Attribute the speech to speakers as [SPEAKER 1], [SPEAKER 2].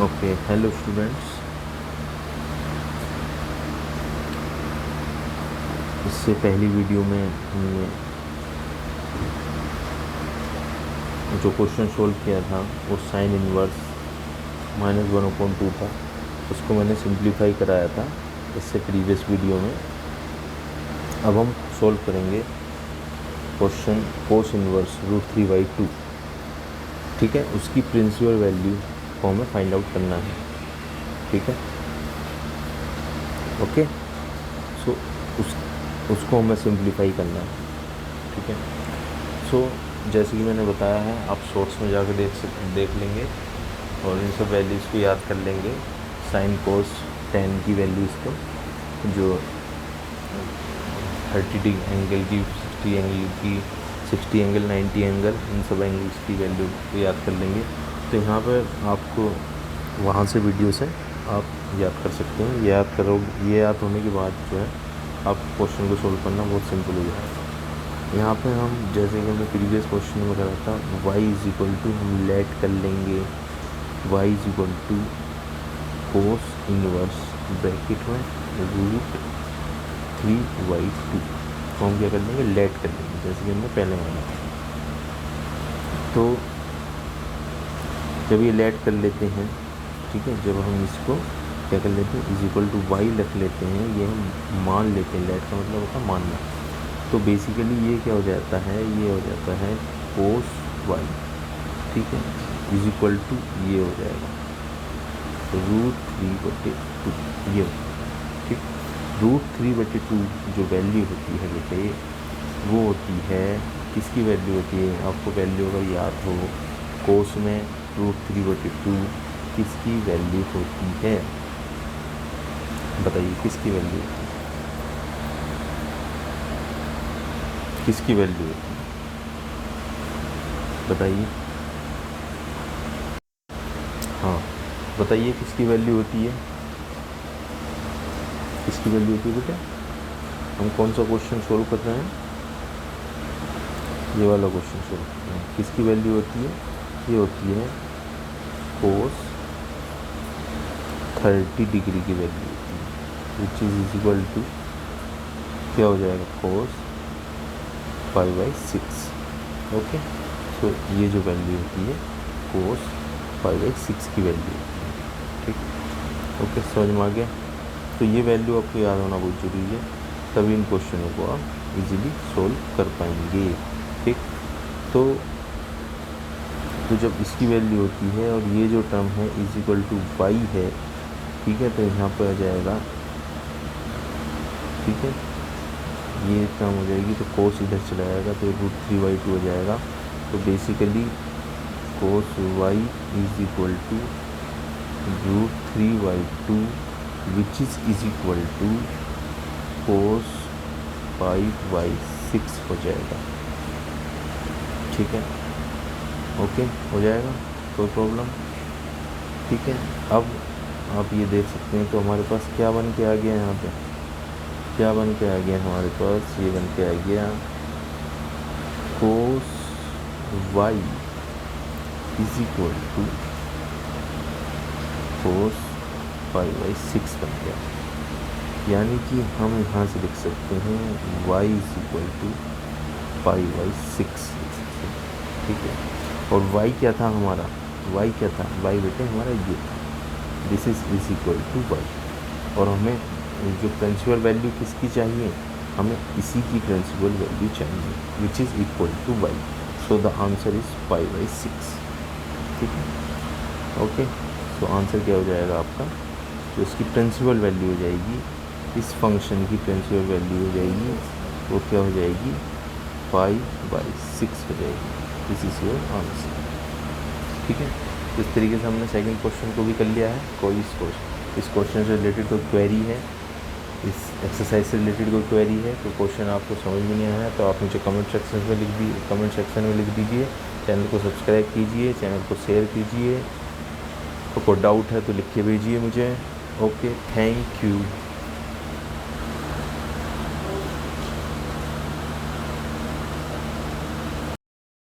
[SPEAKER 1] Okay, hello students. इससे पहली video में हमने जो क्वेश्चन सोल्व किया था वो साइन इनवर्स -1/2 था। उसको मैंने सिंप्लीफाई कराया था इससे प्रीवियस वीडियो में। अब हम सोल्व करेंगे क्वेश्चन कोस इनवर्स √3/2। ठीक है, उसकी प्रिंसिपल वैल्यू को हमें फाइंड आउट करना है। ठीक है, ओके। सो उसको हमें सिंप्लीफाई करना है। ठीक है, सो जैसे कि मैंने बताया है, आप सोर्स में जाकर देख लेंगे और इन सब वैल्यूज़ को याद कर लेंगे। साइन कोस टेन की वैल्यूज़ को, जो 30 एंगल की, 60 एंगल की, 60 एंगल, 90 एंगल, इन सब एंगल्स की वैल्यू को याद कर लेंगे। तो यहाँ पर आपको वहाँ से वीडियो से आप याद कर सकते हैं। ये याद होने के बाद जो है आप क्वेश्चन को सोल्व करना बहुत सिंपल हो जाएगा। यहाँ पे हम जैसे कि हमने प्रीवियस क्वेश्चन में करा था, y = हम लेट कर लेंगे y = कोस इनवर्स ब्रैकेट में √3/2 तो हम क्या कर लेंगे, लेट कर लेंगे, जैसे कि हमने पहले माना था। तो जब ये लेट कर लेते हैं, ठीक है, जब हम इसको क्या कर लेते हैं, y रख लेते हैं, ये हम मान लेते हैं। लेट का मतलब होता है मानना। तो बेसिकली ये क्या हो जाता है, ये हो जाता है कोस y, ठीक है, = ये हो जाएगा √3/2। ये ठीक, √3/2 जो वैल्यू होती है बेटे, वो होती है, किसकी वैल्यू होती है, आपको वैल्यू अगर याद हो, कोस में √3/2 किसकी वैल्यू होती है, बताइए किसकी वैल्यू, किसकी वैल्यू होती है, बताइए। हाँ, बताइए किसकी वैल्यू होती है, किसकी वैल्यू होती है बेटा। हम कौन सा क्वेश्चन सोल्व कर रहे हैं, ये वाला क्वेश्चन सोल्व कर रहे हैं। किसकी वैल्यू होती है, ये होती है कोस 30 डिग्री की वैल्यू होती है, विच इज = क्या हो जाएगा, कोस 5/6। ओके, तो ये जो वैल्यू होती है कोस 5/6 की वैल्यू होती है। ठीक, ओके, समझ में आ गया। तो ये वैल्यू आपको याद होना बहुत ज़रूरी है, तभी इन क्वेश्चनों को आप इजीली सोल्व कर पाएंगे। ठीक, तो जब इसकी वैल्यू होती है और ये जो टर्म है = y है, ठीक है, तो यहाँ पर आ जाएगा, ठीक है, ये टर्म हो जाएगी, तो कोस इधर चला जाएगा, तो √3/2 हो जाएगा। तो basically cos y = √3/2 which is = कोस 5/6 हो जाएगा। ठीक है, ओके, हो जाएगा, कोई प्रॉब्लम। ठीक है, अब आप ये देख सकते हैं, तो हमारे पास क्या बन के आ गया, यहाँ पे क्या बन के आ गया हमारे पास, ये बन के आ गया कोस y = कोस 5/6 बन गया। यानी कि हम यहाँ से लिख सकते हैं y = 5/6, ठीक है। और y क्या था हमारा, y क्या था, y बेटे हमारा ये था, दिस इज = y। और हमें जो प्रिंसिपल वैल्यू किसकी चाहिए, हमें इसी की प्रिंसिपल वैल्यू चाहिए, which is = y। So the answer is 5/6। ठीक है, ओके। तो आंसर क्या हो जाएगा आपका, तो इसकी प्रिंसिपल वैल्यू हो जाएगी, इस फंक्शन की प्रिंसिपल वैल्यू हो जाएगी, वो क्या हो जाएगी, 5/6 हो जाएगी। This is your answer. ठीक है, इस तरीके से हमने सेकंड क्वेश्चन को भी कर लिया है। कोई इस क्वेश्चन से रिलेटेड कोई क्वेरी है, इस एक्सरसाइज से रिलेटेड कोई क्वेरी है, तो क्वेश्चन आपको समझ में नहीं आया तो आप मुझे कमेंट सेक्शन में लिख दीजिए। चैनल को सब्सक्राइब कीजिए, चैनल को शेयर कीजिए। तो कोई डाउट है तो लिख के भेजिए मुझे। Okay, thank you.